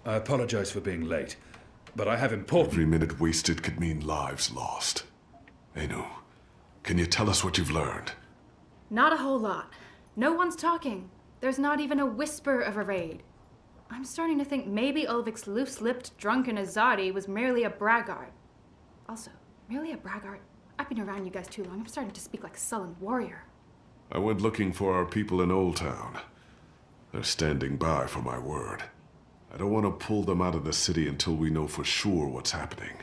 I apologize for being late, but I have important... Every minute wasted could mean lives lost. Anu, can you tell us what you've learned? Not a whole lot. No one's talking. There's not even a whisper of a raid. I'm starting to think maybe Ulvik's loose-lipped, drunken Azadi was merely a braggart. Also, merely a braggart? I've been around you guys too long. I'm starting to speak like a sullen warrior. I went looking for our people in Old Town. They're standing by for my word. I don't want to pull them out of the city until we know for sure what's happening.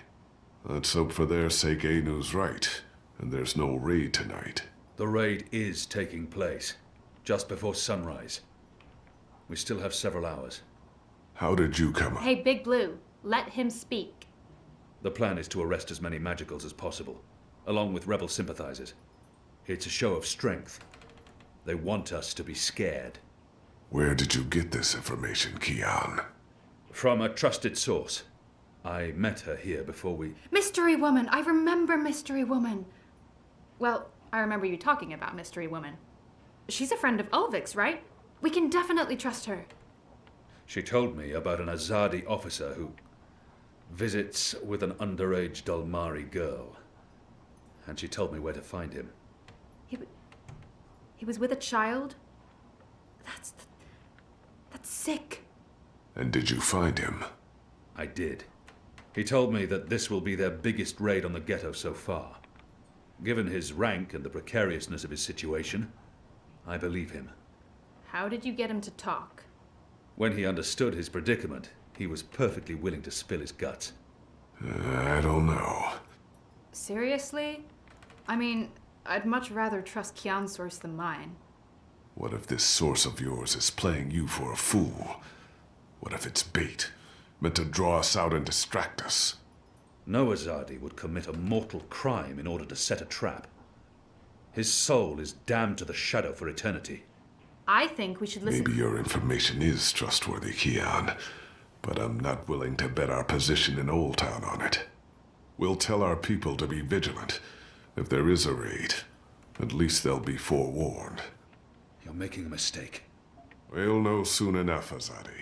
Let's hope for their sake Anu's right, and there's no raid tonight. The raid is taking place, just before sunrise. We still have several hours. How did you come up? Hey, Big Blue, let him speak. The plan is to arrest as many magicals as possible, along with rebel sympathizers. It's a show of strength. They want us to be scared. Where did you get this information, Kian? From a trusted source. I met her here before we... Mystery Woman! I remember Mystery Woman! Well, I remember you talking about Mystery Woman. She's a friend of Ulvik's, right? We can definitely trust her. She told me about an Azadi officer who visits with an underage Dalmari girl. And she told me where to find him. He was with a child? That's sick. And did you find him? I did. He told me that this will be their biggest raid on the ghetto so far. Given his rank and the precariousness of his situation, I believe him. How did you get him to talk? When he understood his predicament, he was perfectly willing to spill his guts. I don't know. Seriously? I mean, I'd much rather trust Kian's source than mine. What if this source of yours is playing you for a fool? What if it's bait, meant to draw us out and distract us? No Azadi would commit a mortal crime in order to set a trap. His soul is damned to the shadow for eternity. I think we should listen... Maybe your information is trustworthy, Kian, but I'm not willing to bet our position in Old Town on it. We'll tell our people to be vigilant. If there is a raid, at least they'll be forewarned. You're making a mistake. We'll know soon enough, Azadi.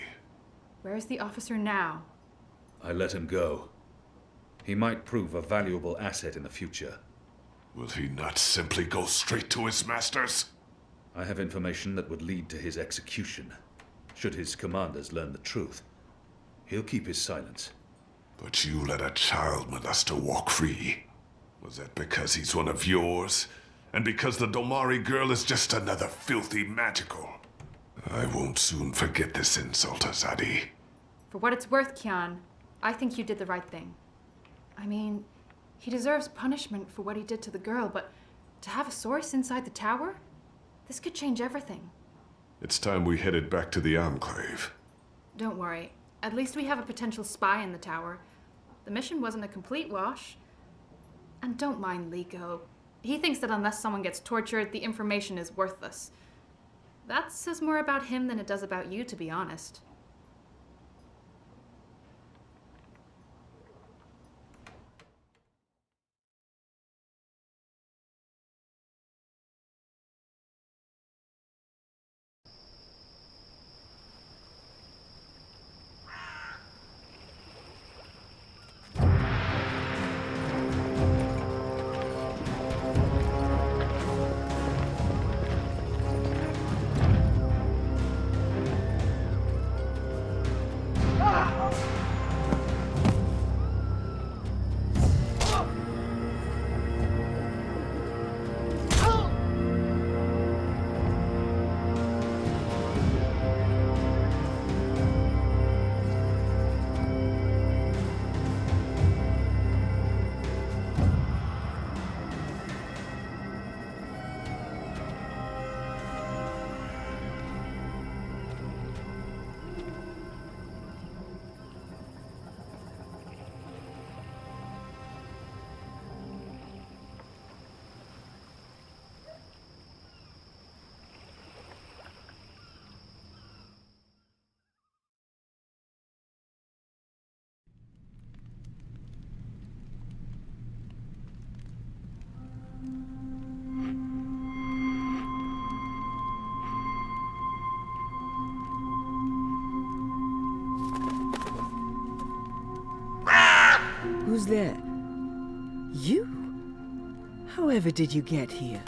Where's the officer now? I let him go. He might prove a valuable asset in the future. Will he not simply go straight to his masters? I have information that would lead to his execution, should his commanders learn the truth. He'll keep his silence. But you let a child molester walk free. Was that because he's one of yours? And because the Domari girl is just another filthy magical? I won't soon forget this insult, Azadi. For what it's worth, Kian, I think you did the right thing. I mean, he deserves punishment for what he did to the girl, but to have a source inside the tower? This could change everything. It's time we headed back to the Enclave. Don't worry. At least we have a potential spy in the tower. The mission wasn't a complete wash. And don't mind Liko. He thinks that unless someone gets tortured, the information is worthless. That says more about him than it does about you, to be honest. Who's there? You? However did you get here?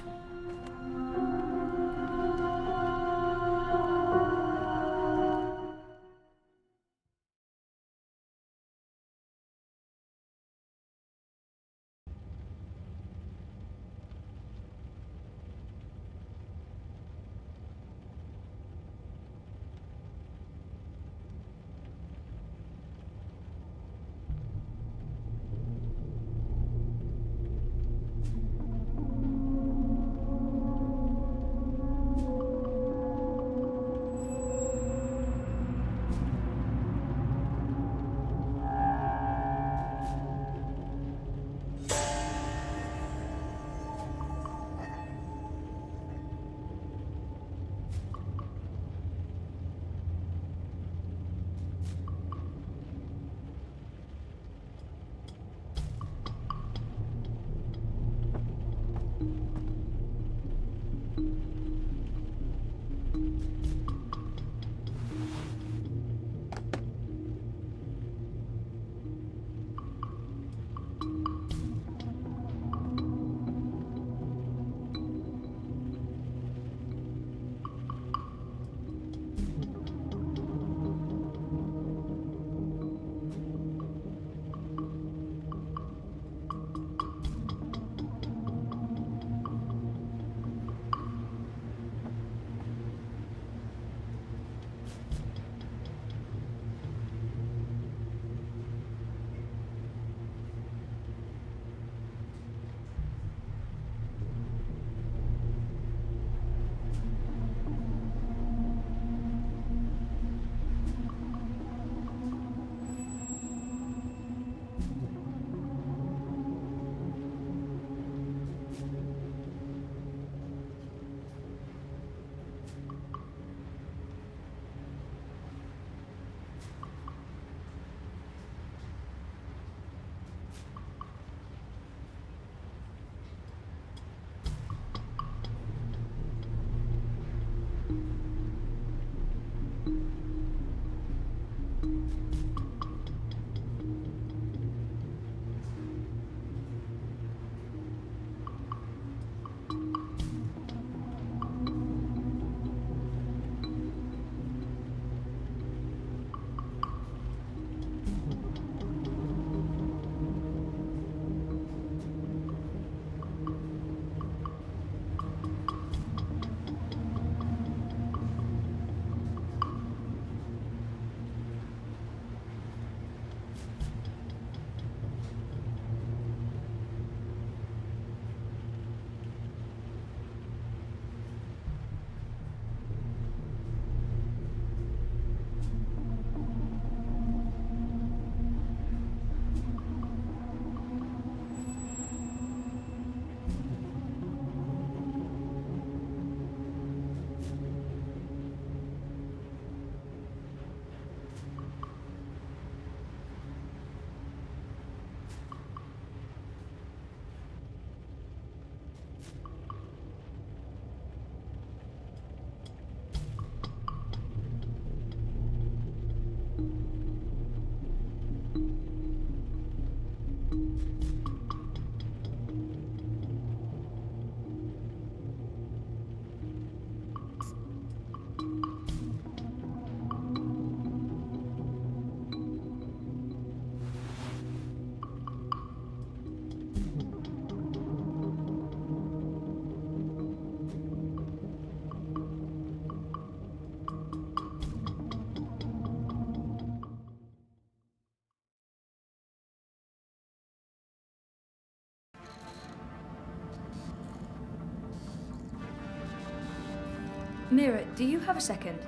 Mira, do you have a second?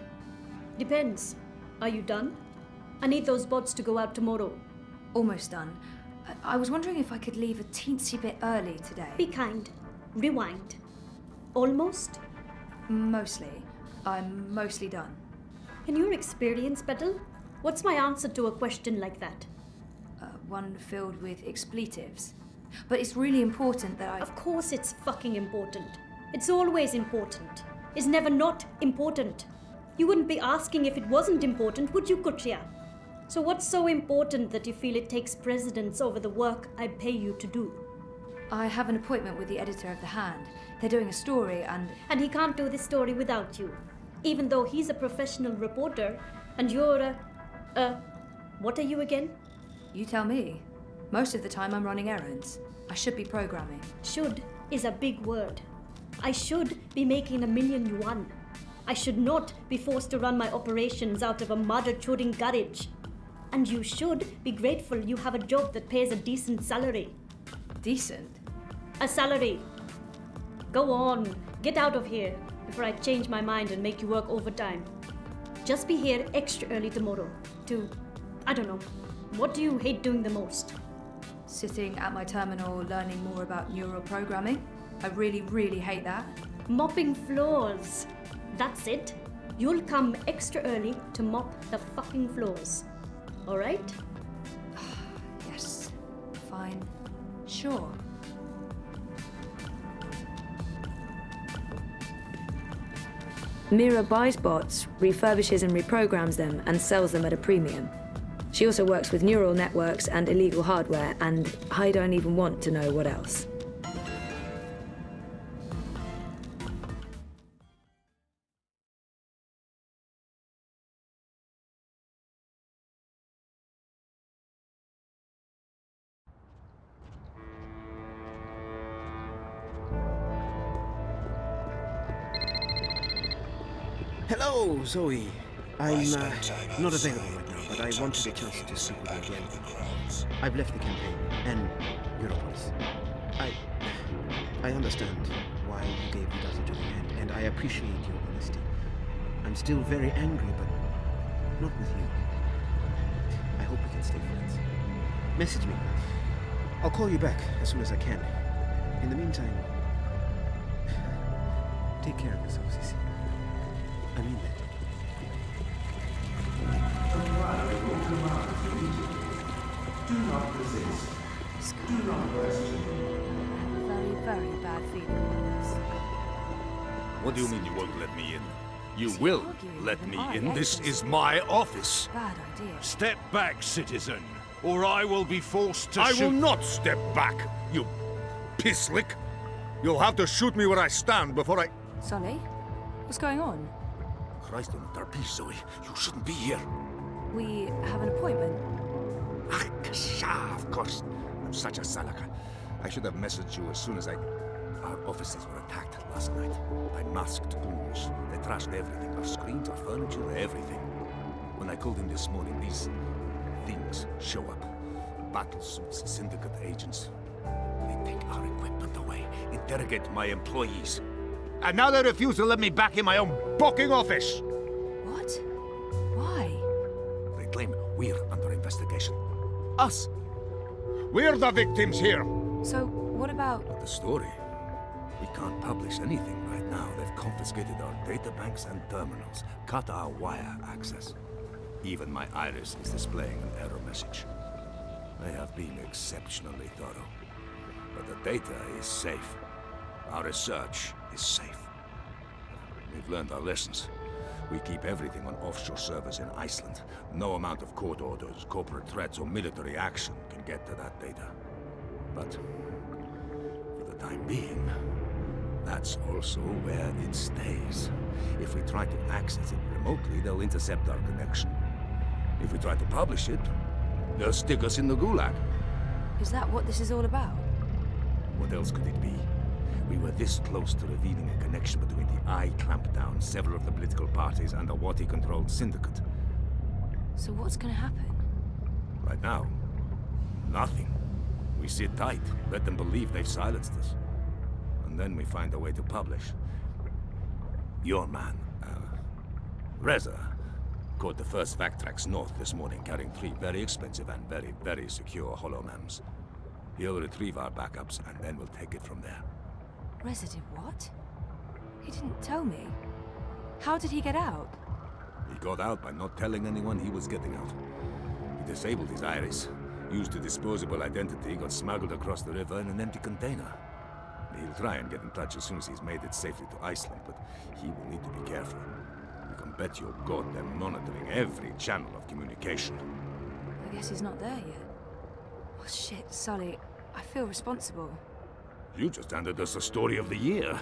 Depends. Are you done? I need those bots to go out tomorrow. Almost done. I was wondering if I could leave a teensy bit early today. Be kind. Rewind. Almost? Mostly. I'm mostly done. In your experience, Petal, what's my answer to a question like that? One filled with expletives. But it's really important that I... Of course it's fucking important. It's always important. It's never not important. You wouldn't be asking if it wasn't important, would you, Kuchia? So what's so important that you feel it takes precedence over the work I pay you to do? I have an appointment with the editor of The Hand. They're doing a story and... And he can't do this story without you. Even though he's a professional reporter, and you're what are you again? You tell me. Most of the time I'm running errands. I should be programming. Should is a big word. I should be making $1,000,000 yuan. I should not be forced to run my operations out of a mother-choding garage. And you should be grateful you have a job that pays a decent salary. Decent? A salary. Go on, get out of here before I change my mind and make you work overtime. Just be here extra early tomorrow to, I don't know, what do you hate doing the most? Sitting at my terminal learning more about neural programming. I really, really hate that. Mopping floors. That's it. You'll come extra early to mop the fucking floors. All right? Yes. Fine. Sure. Mira buys bots, refurbishes and reprograms them, and sells them at a premium. She also works with neural networks and illegal hardware, and I don't even want to know what else. Hello, Zoe. I'm not available right now, but I wanted a chance to speak with you again. I've left the campaign, and Europolis. I understand why you gave the dozen to the end, and I appreciate your honesty. I'm still very angry, but not with you. I hope we can stay friends. Message me. I'll call you back as soon as I can. In the meantime, take care of yourself, Sissy. I mean that. Do not resist. Do not question. Very, very bad feeling about this. What do you mean you won't let me in? You will let me in. This is my office. Bad idea. Step back, citizen, or I will be forced to shoot. I will not step back, you pisslick. You'll have to shoot me where I stand before I... Solly? What's going on? Christ on the Darby, Zoe. You shouldn't be here. We have an appointment. Ah, kasha, of course. I'm such a salaka. I should have messaged you as soon as I... Our offices were attacked last night by masked goons. They trashed everything. Our screens, our furniture, everything. When I called in this morning, these things show up. Battle suits, syndicate agents. They take our equipment away, interrogate my employees. And now they refuse to let me back in my own booking office! What? Why? They claim we're under investigation. Us! We're the victims here! So, what about... But the story? We can't publish anything right now. They've confiscated our data banks and terminals, cut our wire access. Even my iris is displaying an error message. They have been exceptionally thorough. But the data is safe. Our research is safe. We've learned our lessons. We keep everything on offshore servers in Iceland. No amount of court orders, corporate threats, or military action can get to that data. But for the time being, that's also where it stays. If we try to access it remotely, they'll intercept our connection. If we try to publish it, they'll stick us in the gulag. Is that what this is all about? What else could it be? We were this close to revealing a connection between the eye clampdown, several of the political parties, and the Wati-controlled syndicate. So what's gonna happen? Right now, nothing. We sit tight, let them believe they've silenced us. And then we find a way to publish. Your man, Reza, caught the first Vactrax north this morning, carrying 3 very expensive and very, very secure holomams. He'll retrieve our backups, and then we'll take it from there. Reza did what? He didn't tell me. How did he get out? He got out by not telling anyone he was getting out. He disabled his iris, used a disposable identity, got smuggled across the river in an empty container. He'll try and get in touch as soon as he's made it safely to Iceland, but he will need to be careful. You can bet your god they're monitoring every channel of communication. I guess he's not there yet. Oh shit, Sully. I feel responsible. You just handed us a story of the year.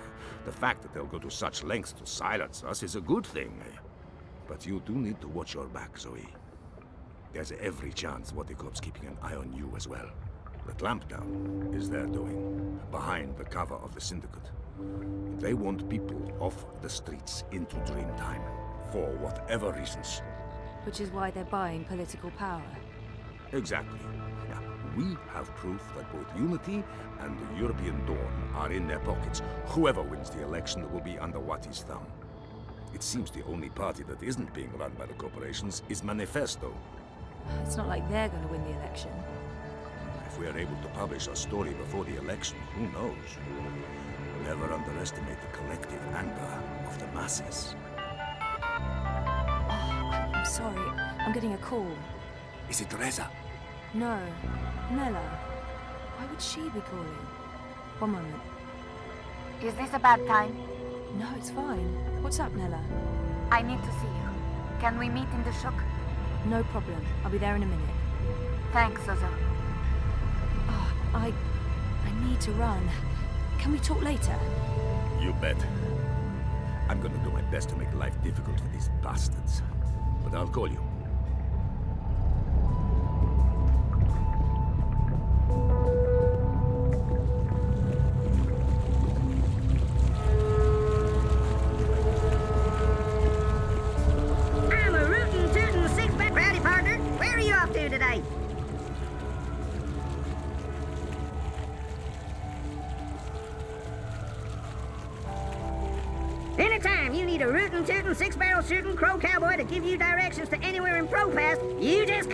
The fact that they'll go to such lengths to silence us is a good thing. But you do need to watch your back, Zoe. There's every chance Vodicop's keeping an eye on you as well. The clampdown is their doing, behind the cover of the Syndicate. They want people off the streets into Dreamtime, for whatever reasons. Which is why they're buying political power. Exactly. Now, we have proof that both Unity and the European Dawn are in their pockets. Whoever wins the election will be under Wati's thumb. It seems the only party that isn't being run by the corporations is Manifesto. It's not like they're going to win the election. If we are able to publish our story before the election, who knows? Never underestimate the collective anger of the masses. Oh, I'm sorry. I'm getting a call. Is it Reza? No. Nella. Why would she be calling? One moment. Is this a bad time? No, it's fine. What's up, Nella? I need to see you. Can we meet in the shuk? No problem. I'll be there in a minute. Thanks, Zozo. Oh, I need to run. Can we talk later? You bet. I'm gonna do my best to make life difficult for these bastards. But I'll call you. I'm a rootin' tootin' six-pack rowdy partner. Where are you off to today? Anytime you need a rootin' tootin' six-barrel shootin' crow cowboy to give you directions to anywhere in ProPass, you just...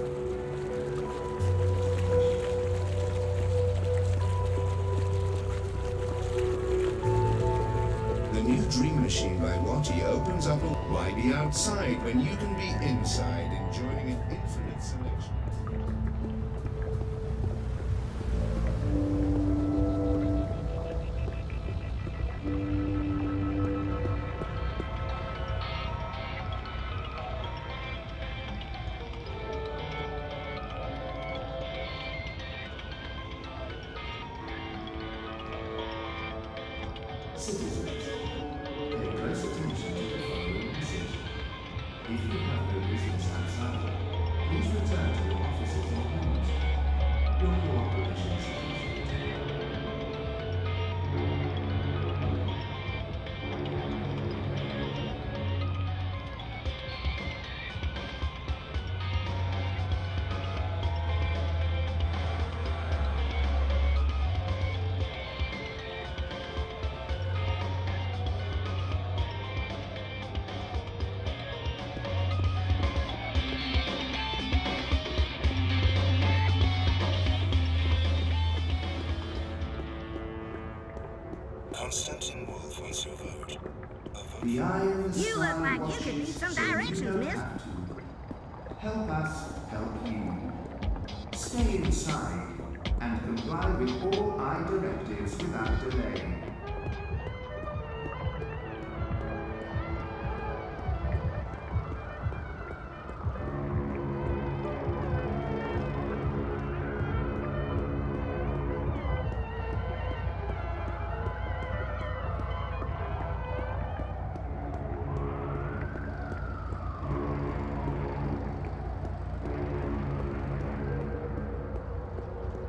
The new Dream Machine by Wati opens up a why be outside when you can be inside, enjoying an infinite selection. Citizens, pay close attention to the following message. If you have no business outside, please return to your offices or homes. Your cooperation is appreciated. Constantine Wolf wants your vote. You look like you could need some directions, miss. Help us help you. Stay inside and comply with all I directives without delay.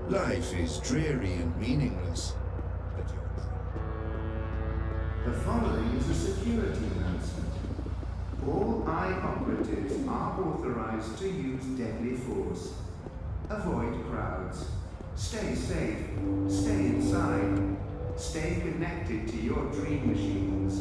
Life is dreary and meaningless, but The following is a security announcement. All I operatives are authorized to use deadly force. Avoid crowds. Stay safe. Stay inside. Stay connected to your dream machines.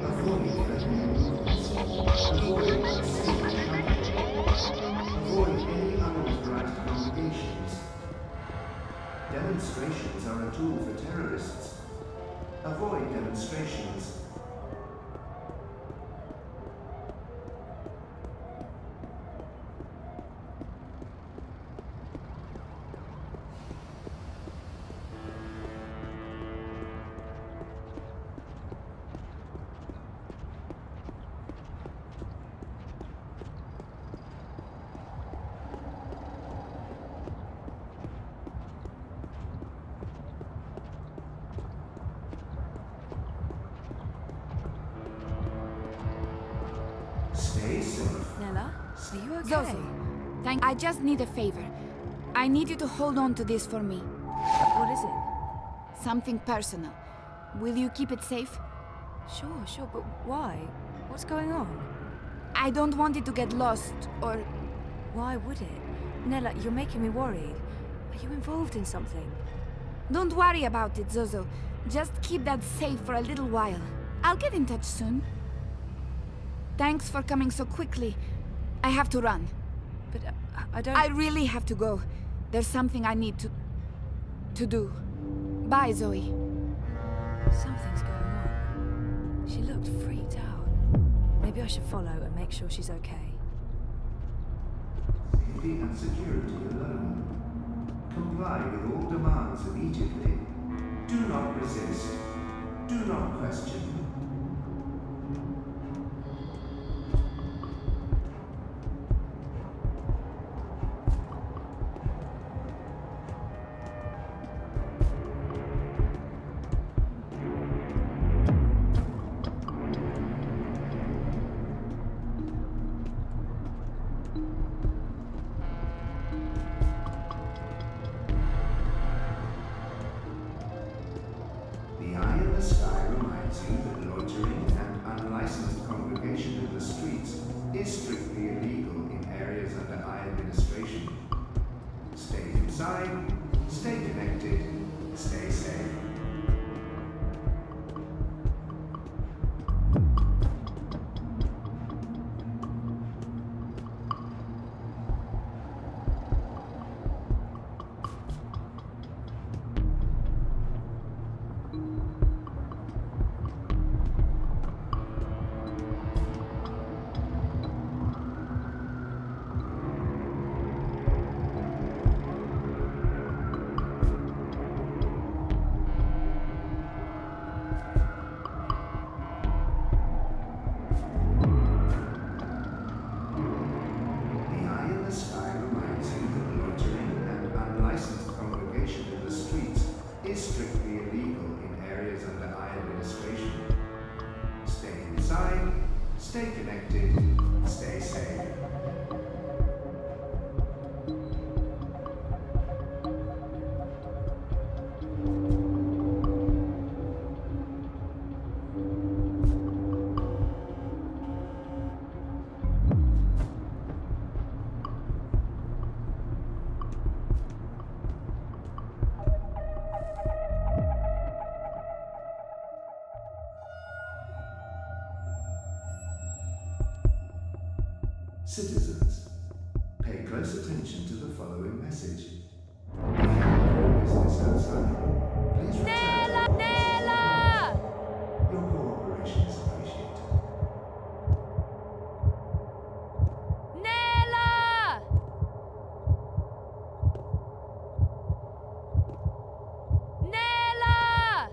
Avoid tool for terrorists. Avoid demonstrations. Stay safe. Nella, are you okay? Zozo, I just need a favor. I need you to hold on to this for me. What is it? Something personal. Will you keep it safe? Sure, but why? What's going on? I don't want it to get lost, or... Why would it? Nella, you're making me worried. Are you involved in something? Don't worry about it, Zozo. Just keep that safe for a little while. I'll get in touch soon. Thanks for coming so quickly. I have to run. But I don't... I really have to go. There's something I need to do. Bye, Zoe. Something's going on. She looked freaked out. Maybe I should follow and make sure she's okay. Safety and security alone. Comply with all demands immediately. Do not resist. Do not question. The eye in the sky reminds you that loitering and unlicensed congregation in the streets is strictly illegal in areas under eye administration. Stay inside, stay connected, stay safe. The eye in the sky reminds you that loitering and unlicensed congregation in the streets is strictly illegal in areas under eye administration. Stay inside, stay connected, stay safe. Citizens, pay close attention to the following message. If you have business outside, please return. Nella! Your cooperation is appreciated. Nella! Nella!